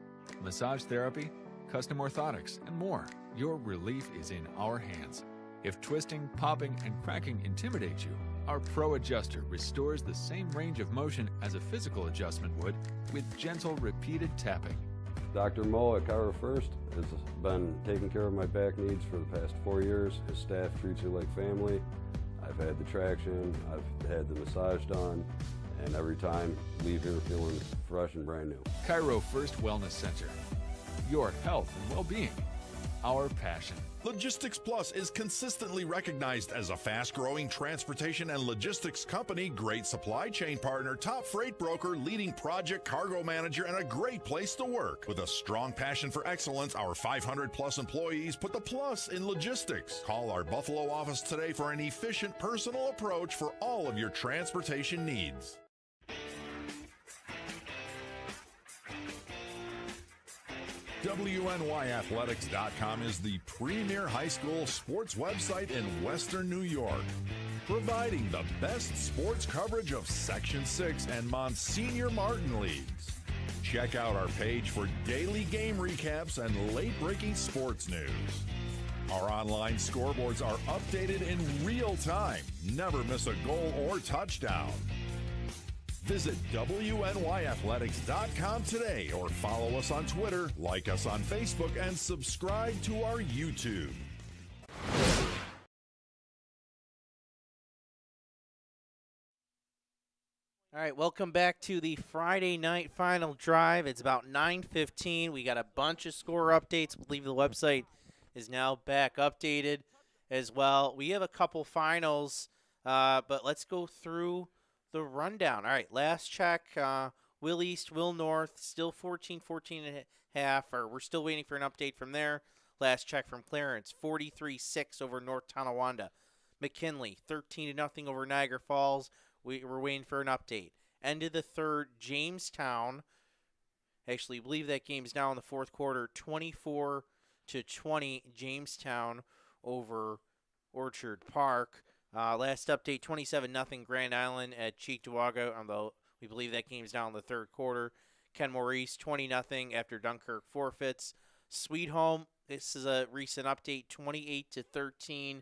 massage therapy, custom orthotics, and more, your relief is in our hands. If twisting, popping, and cracking intimidate you, our Pro Adjuster restores the same range of motion as a physical adjustment would with gentle, repeated tapping. Dr. Mo at Cairo First has been taking care of my back needs for the past 4 years. His staff treats you like family. I've had the traction, I've had the massage done, and every time leave here feeling fresh and brand new. Cairo First Wellness Center. Your health and well-being. Our passion. Logistics Plus is consistently recognized as a fast-growing transportation and logistics company, great supply chain partner, top freight broker, leading project cargo manager, and a great place to work. With a strong passion for excellence, our 500-plus employees put the plus in logistics. Call our Buffalo office today for an efficient, personal approach for all of your transportation needs. WNYathletics.com is the premier high school sports website in Western New York, providing the best sports coverage of Section 6 and Monsignor Martin leagues. Check out our page for daily game recaps and late-breaking sports news. Our online scoreboards are updated in real time. Never miss a goal or touchdown. Visit WNYathletics.com today or follow us on Twitter, like us on Facebook, and subscribe to our YouTube. All right, welcome back to the Friday night final drive. It's about 9:15. We got a bunch of score updates. I believe the website is now back updated as well. We have a couple finals, but let's go through the rundown. All right, last check, Will East, Will North, still 14 and a half, or we're still waiting for an update from there. Last check from Clarence, 43-6 over North Tonawanda. McKinley, 13-0 over Niagara Falls. We're waiting for an update. End of the third, Jamestown. Actually, I believe that game's now in the fourth quarter, 24-20, Jamestown over Orchard Park. Last update, 27-0 Grand Island at Cheektowaga, although we believe that game's now in the third quarter. Ken Maurice, 20-0 after Dunkirk forfeits. Sweet Home, this is a recent update, 28-13.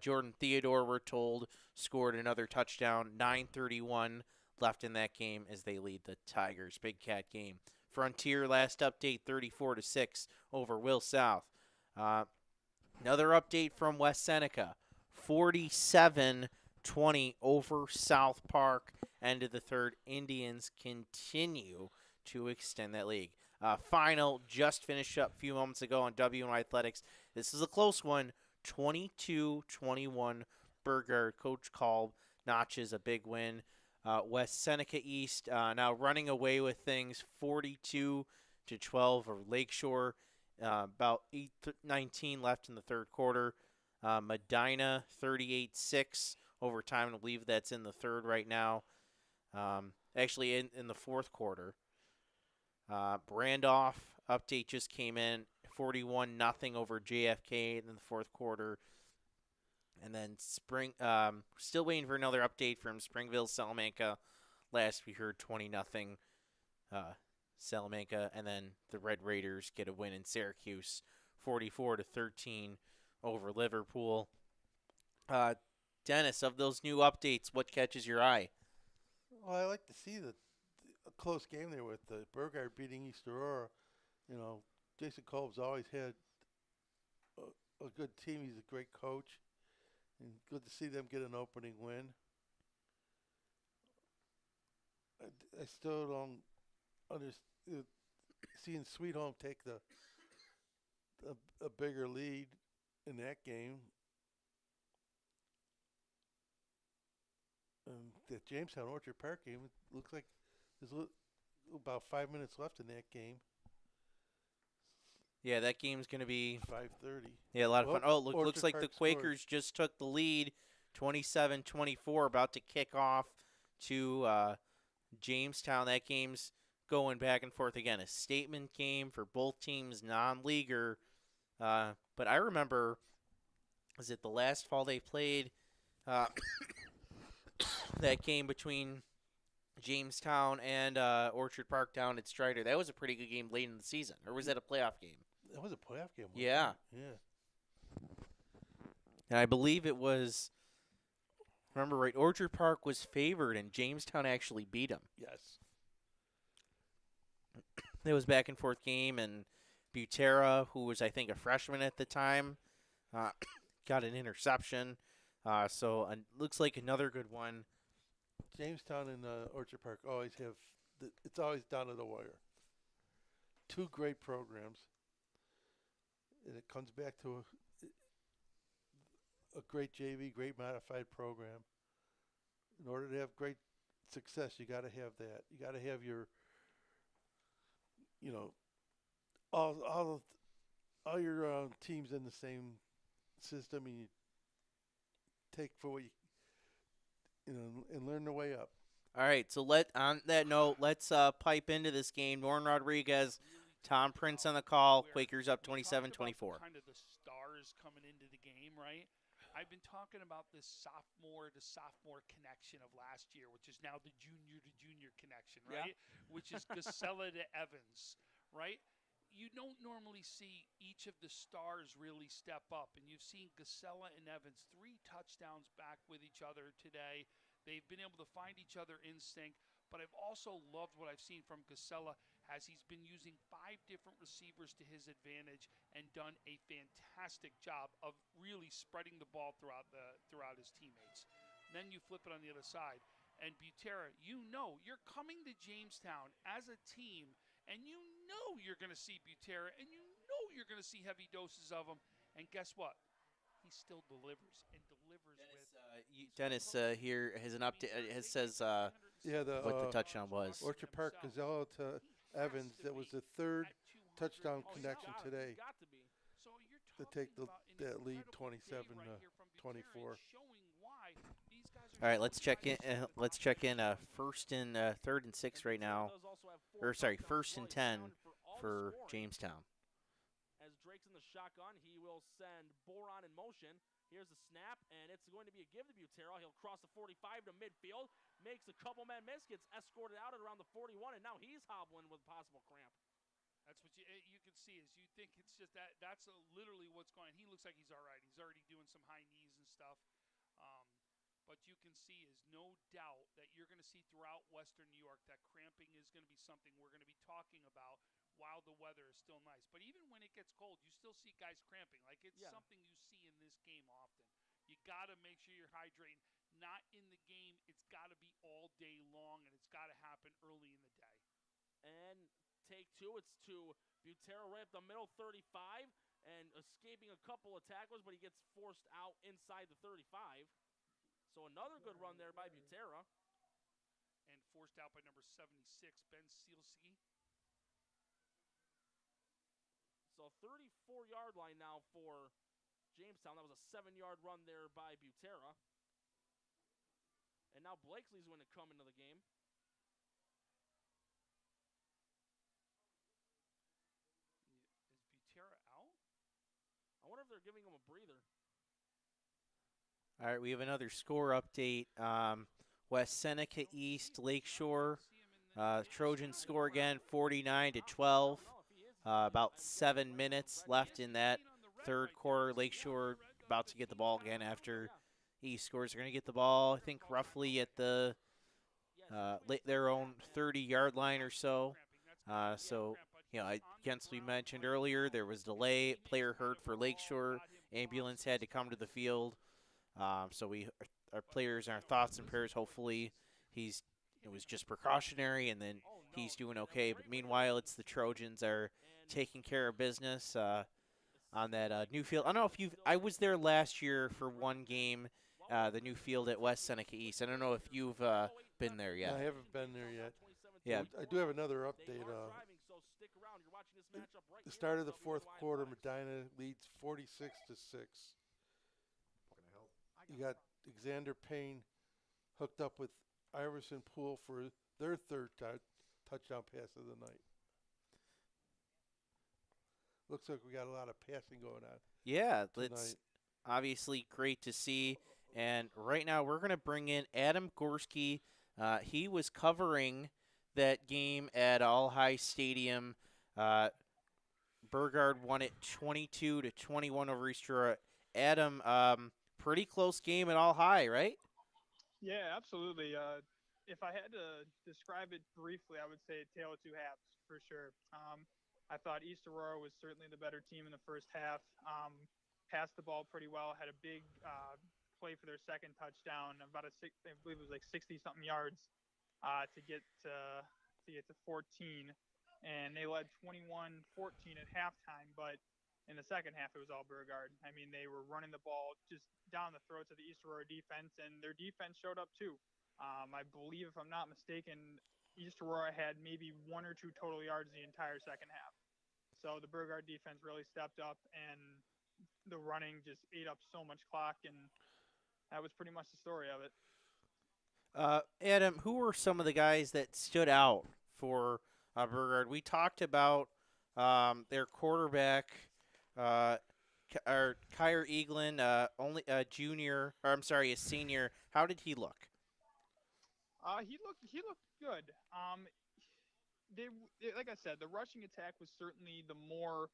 Jordan Theodore, we're told, scored another touchdown, 9:31 left in that game as they lead the Tigers. Big Cat game. Frontier, last update, 34-6 over Will South. Another update from West Seneca, 47-20 over South Park. End of the third, Indians continue to extend that league. Final, just finished up a few moments ago on WNY Athletics. This is a close one, 22-21 Burgard. Coach Kolb notches a big win. West Seneca East now running away with things, 42-12 over Lakeshore. About 8:19 left in the third quarter. Medina 38-6 overtime. I believe that's in the third right now. Actually, in the fourth quarter. Brandoff update just came in, 41-0 over JFK in the fourth quarter. And then still waiting for another update from Springville Salamanca. Last we heard 20-0 Salamanca, and then the Red Raiders get a win in Syracuse, 44-13 over Liverpool. Dennis, of those new updates, what catches your eye? Well, I like to see a close game there with the Burgard beating East Aurora. You know, Jason Kolb's always had a good team. He's a great coach. And good to see them get an opening win. I still don't understand seeing Sweet Home take a bigger lead in that game. The Jamestown Orchard Park game, it looks like there's about 5 minutes left in that game. Yeah, that game's going to be 5:30. Yeah, a lot of fun. Oh, looks like the Park Quakers scored. just took the lead, 27-24, about to kick off to Jamestown. That game's going back and forth again. A statement game for both teams, non-leaguer. But I remember, was it the last fall they played that game between Jamestown and Orchard Park down at Strider? That was a pretty good game late in the season. Or was that a playoff game? That was a playoff game. Wasn't Yeah. it? Yeah. And I believe it was, remember right, Orchard Park was favored and Jamestown actually beat them. Yes. It was back and forth game, and Butera, who was I think a freshman at the time, got an interception. So looks like another good one. Jamestown and Orchard Park always have, it's always down to the wire. Two great programs. And it comes back to a great JV, great modified program. In order to have great success, you got to have that. You got to have your, you know, all your teams in the same system, and you take for what you know, and learn the way up. All right, so on that note, let's pipe into this game. Norton Rodriguez, Tom Prince on the call. Quakers up 27-24. Kind of the stars coming into the game, right? I've been talking about this sophomore to sophomore connection of last year, which is now the junior to junior connection, right? Yeah. Which is Casella to Evans, right? You don't normally see each of the stars really step up, and you've seen Casella and Evans 3 touchdowns back with each other today. They've been able to find each other in sync, but I've also loved what I've seen from Casella as he's been using 5 different receivers to his advantage and done a fantastic job of really spreading the ball throughout his teammates. Then you flip it on the other side, and Butera, you know you're coming to Jamestown as a team, and you know you're going to see Butera, and you know you're going to see heavy doses of him, and guess what? He still delivers and delivers Dennis here has an update. It says what the touchdown was. Orchard Park, Casella to Evans. That was the third touchdown connection today to take that lead 27-24. All right, let's check in. Let's check in. First and third and 6 right now, or sorry, first and 10 for Jamestown. As Drake's in the shotgun, he will send Boron in motion. Here's the snap, and it's going to be a give to Butera. He'll cross the 45 to midfield, makes a couple men miss, gets escorted out at around the 41, and now he's hobbling with possible cramp. That's what you can see is you think it's just that. That's literally what's going on. He looks like he's all right. He's already doing some high knees and stuff. But you can see is no doubt that you're going to see throughout Western New York that cramping is going to be something we're going to be talking about while the weather is still nice. But even when it gets cold, you still see guys cramping. Like it's something you see in this game often. You got to make sure you're hydrating. Not in the game. It's got to be all day long, and it's got to happen early in the day. And take two, it's to Butera right up the middle, 35, and escaping a couple of tacklers, but he gets forced out inside the 35. So another good run there by Butera. And forced out by number 76, Ben Sealski. So 34-yard line now for Jamestown. That was a 7-yard run there by Butera. And now Blakesley's going to come into the game. Is Butera out? I wonder if they're giving him a breather. All right, we have another score update. West Seneca East, Lakeshore. Trojans score again, 49-12. About 7 minutes left in that third quarter. Lakeshore about to get the ball again after East scores. They're going to get the ball, I think, roughly at the their own 30-yard line or so. So, you know, against we mentioned earlier, there was delay. Player hurt for Lakeshore. Ambulance had to come to the field. So our players and our thoughts and prayers. Hopefully, it was just precautionary, and then he's doing okay. But meanwhile, it's the Trojans are taking care of business on that new field. I don't know if I was there last year for one game, the new field at West Seneca East. I don't know if you've been there yet. I haven't been there yet. Yeah, I do have another update. The start of the fourth quarter, Medina leads 46-6. You got Xander Payne hooked up with Iverson Poole for their third touchdown pass of the night. Looks like we got a lot of passing going on. Yeah, tonight. It's obviously great to see. And right now we're going to bring in Adam Gorski. He was covering that game at All High Stadium. Burgard won it 22-21 over East Aurora. Adam, pretty close game at All High, right? Yeah, absolutely. If I had to describe it briefly, I would say tale of two halves for sure. I thought East Aurora was certainly the better team in the first half. Passed the ball pretty well, had a big play for their second touchdown, I believe it was like 60-something yards to get to 14, and they led 21-14 at halftime. But in the second half, it was all Burgard. I mean, they were running the ball just down the throats of the East Aurora defense, and their defense showed up too. I believe, if I'm not mistaken, East Aurora had maybe 1 or 2 total yards the entire second half. So the Burgard defense really stepped up, and the running just ate up so much clock, and that was pretty much the story of it. Adam, who were some of the guys that stood out for Burgard? We talked about their quarterback, Kyra Eaglin, only a junior, or I'm sorry, a senior. How did he look? He looked good. Like I said, the rushing attack was certainly the more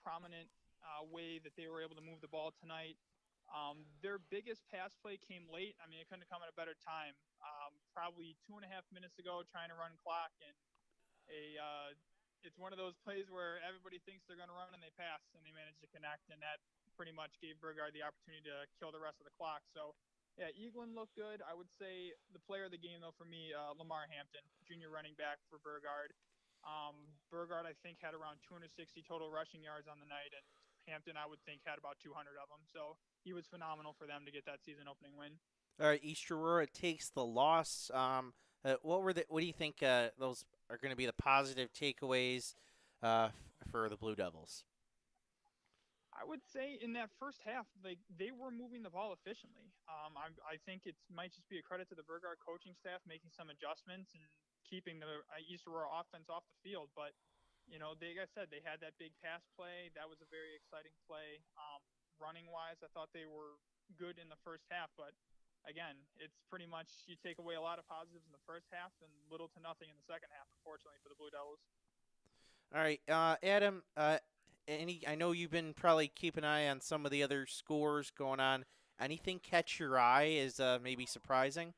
prominent way that they were able to move the ball tonight. Their biggest pass play came late. I mean, it couldn't have come at a better time. Probably 2.5 minutes ago, trying to run clock, and it's one of those plays where everybody thinks they're going to run and they pass, and they manage to connect, and that pretty much gave Burgard the opportunity to kill the rest of the clock. So, yeah, Eaglin looked good. I would say the player of the game, though, for me, Lamar Hampton, junior running back for Burgard. Burgard, I think, had around 260 total rushing yards on the night, and Hampton, I would think, had about 200 of them. So he was phenomenal for them to get that season-opening win. All right, East Aurora takes the loss. What do you think those are going to be the positive takeaways for the Blue Devils? I would say in that first half, like they were moving the ball efficiently. I think it might just be a credit to the Burgard coaching staff making some adjustments and keeping the East Aurora offense off the field. But they, like I said, they had that big pass play. That was a very exciting play. Running wise, I thought they were good in the first half, but again, it's pretty much you take away a lot of positives in the first half and little to nothing in the second half, unfortunately, for the Blue Devils. All right, Adam. I know you've been probably keeping an eye on some of the other scores going on. Anything catch your eye as maybe surprising?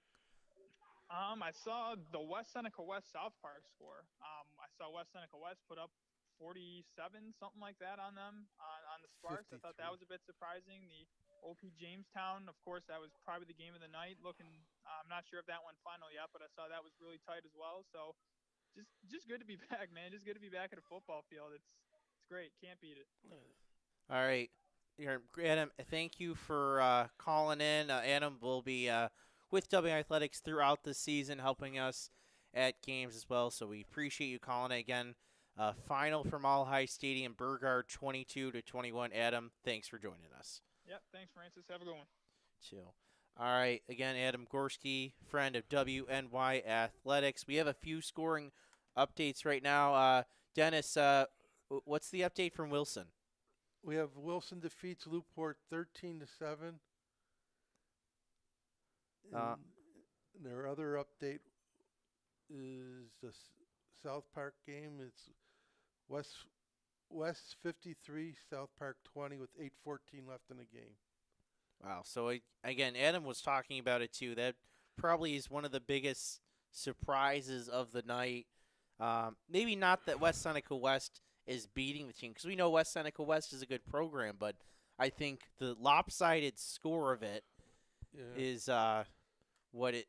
I saw the West Seneca West South Park score. I saw West Seneca West put up 47, something like that on them on the Sparks. 53. I thought that was a bit surprising. The OP Jamestown, of course, that was probably the game of the night. I'm not sure if that went final yet, but I saw that was really tight as well. So just good to be back, man. Just good to be back at a football field. It's great. Can't beat it. All right. Adam, thank you for calling in. Adam will be with W Athletics throughout the season, helping us at games as well. So we appreciate you calling it again. Final from All High Stadium, Burgard 22-21. Adam, thanks for joining us. Yep. Thanks, Francis. Have a good one. Chill. All right. Again, Adam Gorski, friend of WNY Athletics. We have a few scoring updates right now. Dennis, what's the update from Wilson? We have Wilson defeats Newport 13-7. And their other update is the South Park game. It's West 53, South Park 20 with 8:14 left in the game. Wow. So, again, Adam was talking about it too. That probably is one of the biggest surprises of the night. Maybe not that West Seneca West is beating the team, because we know West Seneca West is a good program, but I think the lopsided score of it is what it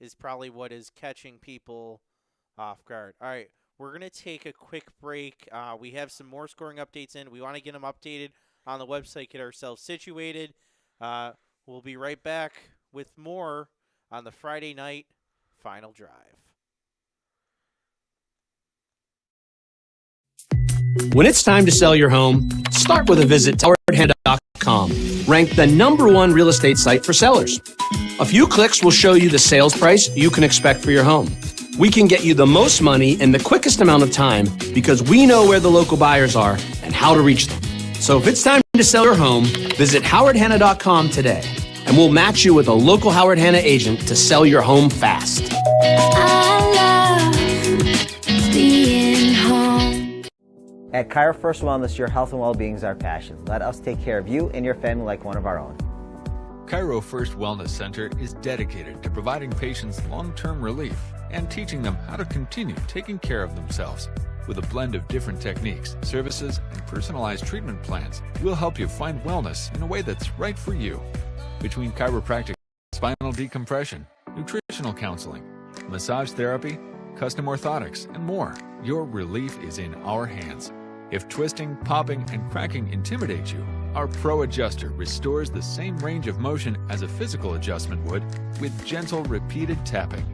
is probably what is catching people off guard. All right, we're going to take a quick break. We have some more scoring updates in. We want to get them updated on the website, get ourselves situated. We'll be right back with more on the Friday night final drive. When it's time to sell your home, start with a visit to howardhanna.com, ranked the #1 real estate site for sellers. A few clicks will show you the sales price you can expect for your home. We can get you the most money in the quickest amount of time because we know where the local buyers are and how to reach them. So if it's time to sell your home, visit howardhanna.com today, and we'll match you with a local Howard Hanna agent to sell your home fast. I love being home. At Cairo First Wellness, your health and well-being is our passion. Let us take care of you and your family like one of our own. Cairo First Wellness Center is dedicated to providing patients long-term relief and teaching them how to continue taking care of themselves. With a blend of different techniques, services, and personalized treatment plans, we'll help you find wellness in a way that's right for you. Between chiropractic, spinal decompression, nutritional counseling, massage therapy, custom orthotics, and more, your relief is in our hands. If twisting, popping, and cracking intimidate you, our Pro Adjuster restores the same range of motion as a physical adjustment would with gentle, repeated tapping.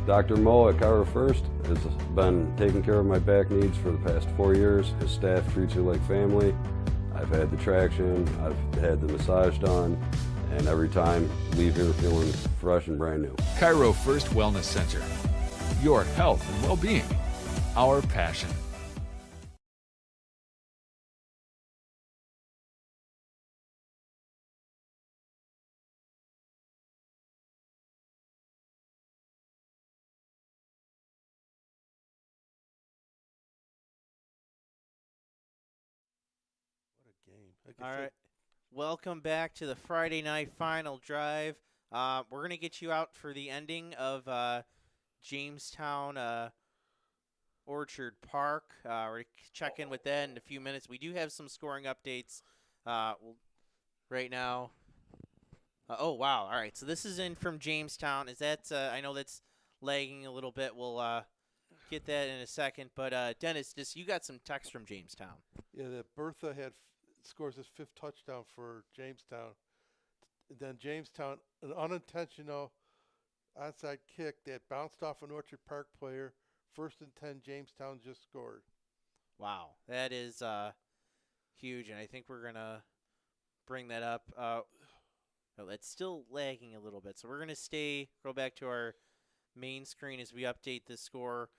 Dr. Mo at Cairo First has been taking care of my back needs for the past 4 years. His staff treats you like family. I've had the traction, I've had the massage done, and every time leave here feeling fresh and brand new. Cairo First Wellness Center. Your health and well-being. Our passion. All right. Welcome back to the Friday night final drive. We're going to get you out for the ending of Jamestown Orchard Park. We're going to check in with that in a few minutes. We do have some scoring updates right now. Oh, wow. All right. So this is in from Jamestown. Is that I know that's lagging a little bit. We'll get that in a second. But, Dennis, you got some text from Jamestown. Yeah, that Bertha scores his 5th touchdown for Jamestown. And then Jamestown, an unintentional onside kick that bounced off an Orchard Park player. 1st and 10, Jamestown just scored. Wow, that is huge, and I think we're gonna bring that up. Oh, it's still lagging a little bit, so we're gonna go back to our main screen as we update this score.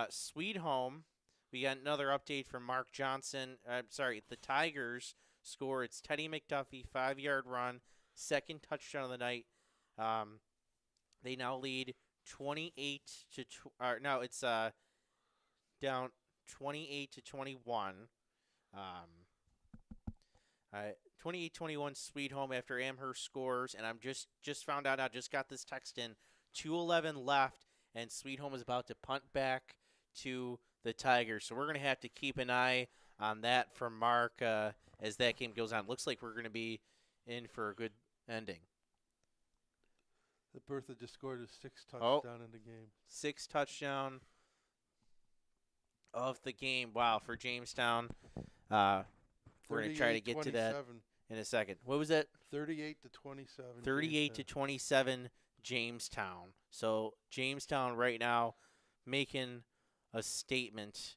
Sweet Home, we got another update from Mark Johnson. I'm sorry, the Tigers score. It's Teddy McDuffie, 5-yard run, second touchdown of the night. They now lead 28 to no, it's down 28 to 21. 28-21 Sweet Home after Amherst scores, and I'm just found out. I just got this text in. 2:11 left, and Sweet Home is about to punt back to the Tigers. So we're gonna have to keep an eye on that from Mark as that game goes on. Looks like we're gonna be in for a good ending. The Bertha just scored a 6th touchdown in the game. 6th touchdown of the game. Wow, for Jamestown. We're going to try to get to that in a second. What was that? 38 to 27. 38 to 27 Jamestown. So Jamestown right now making a statement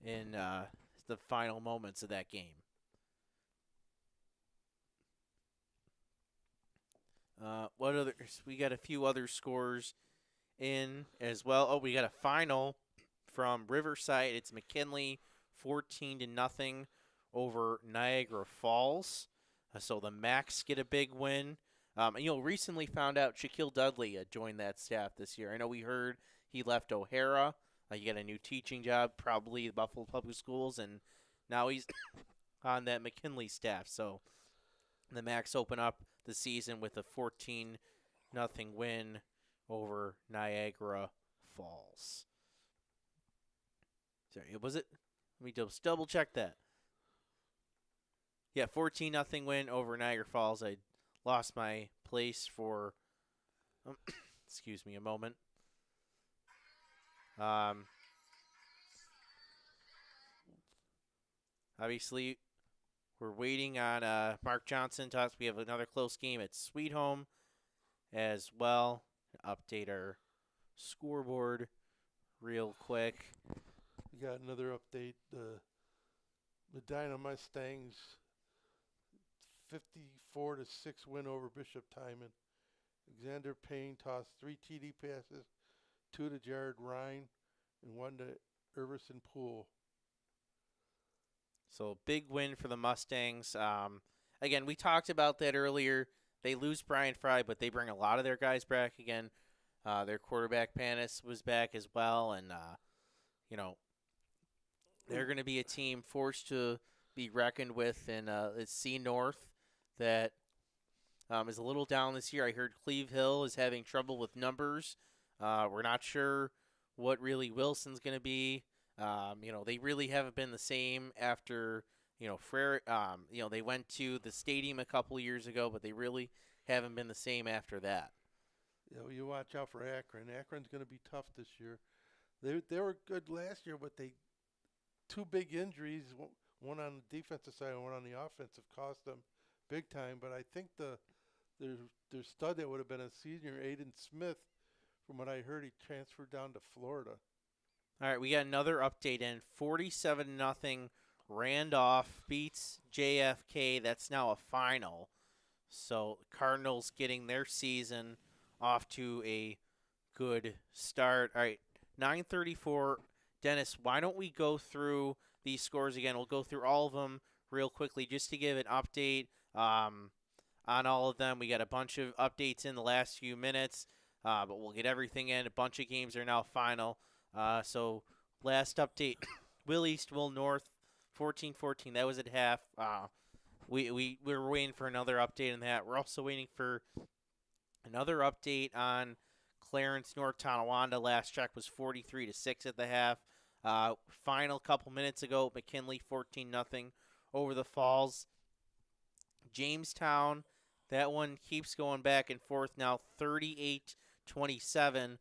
in the final moments of that game. What others? We got a few other scores in as well. Oh, we got a final from Riverside. It's McKinley 14-0 over Niagara Falls. So the Macs get a big win. Recently found out Shaquille Dudley joined that staff this year. I know we heard he left O'Hara. He got a new teaching job, probably the Buffalo Public Schools, and now he's on that McKinley staff. So the Macs open up the season with a 14-0 win over Niagara Falls. Sorry, was it? Let me just double check that. Yeah, 14-0 win over Niagara Falls. I lost my place for, excuse me, a moment. Obviously, we're waiting on Mark Johnson. We have another close game at Sweet Home as well. Update our scoreboard real quick. We got another update. The Medina Mustangs 54-6 win over Bishop Timon. Alexander Payne tossed 3 TD passes, 2 to Jared Ryan, and 1 to Iverson Poole. So big win for the Mustangs. Again, we talked about that earlier. They lose Brian Fry, but they bring a lot of their guys back again. Their quarterback Panis was back as well, and they're going to be a team forced to be reckoned with in C North that is a little down this year. I heard Cleve Hill is having trouble with numbers. We're not sure what really Wilson's going to be. They really haven't been the same after, Frere. They went to the stadium a couple years ago, but they really haven't been the same after that. You watch out for Akron. Akron's going to be tough this year. They were good last year, but 2 big injuries, one on the defensive side and one on the offensive, cost them big time. But I think their stud that would have been a senior, Aiden Smith, from what I heard, he transferred down to Florida. All right, we got another update in. 47-0 Randolph beats JFK. That's now a final. So Cardinals getting their season off to a good start. All right, 9:34. Dennis, why don't we go through these scores again? We'll go through all of them real quickly just to give an update on all of them. We got a bunch of updates in the last few minutes, but we'll get everything in. A bunch of games are now final. So last update, Will East, Will North, 14-14. That was at half. We're waiting for another update on that. We're also waiting for another update on Clarence, North Tonawanda. Last check was 43-6 at the half. Final couple minutes ago, McKinley 14-0 over the Falls. Jamestown, that one keeps going back and forth now, 38-27, 140.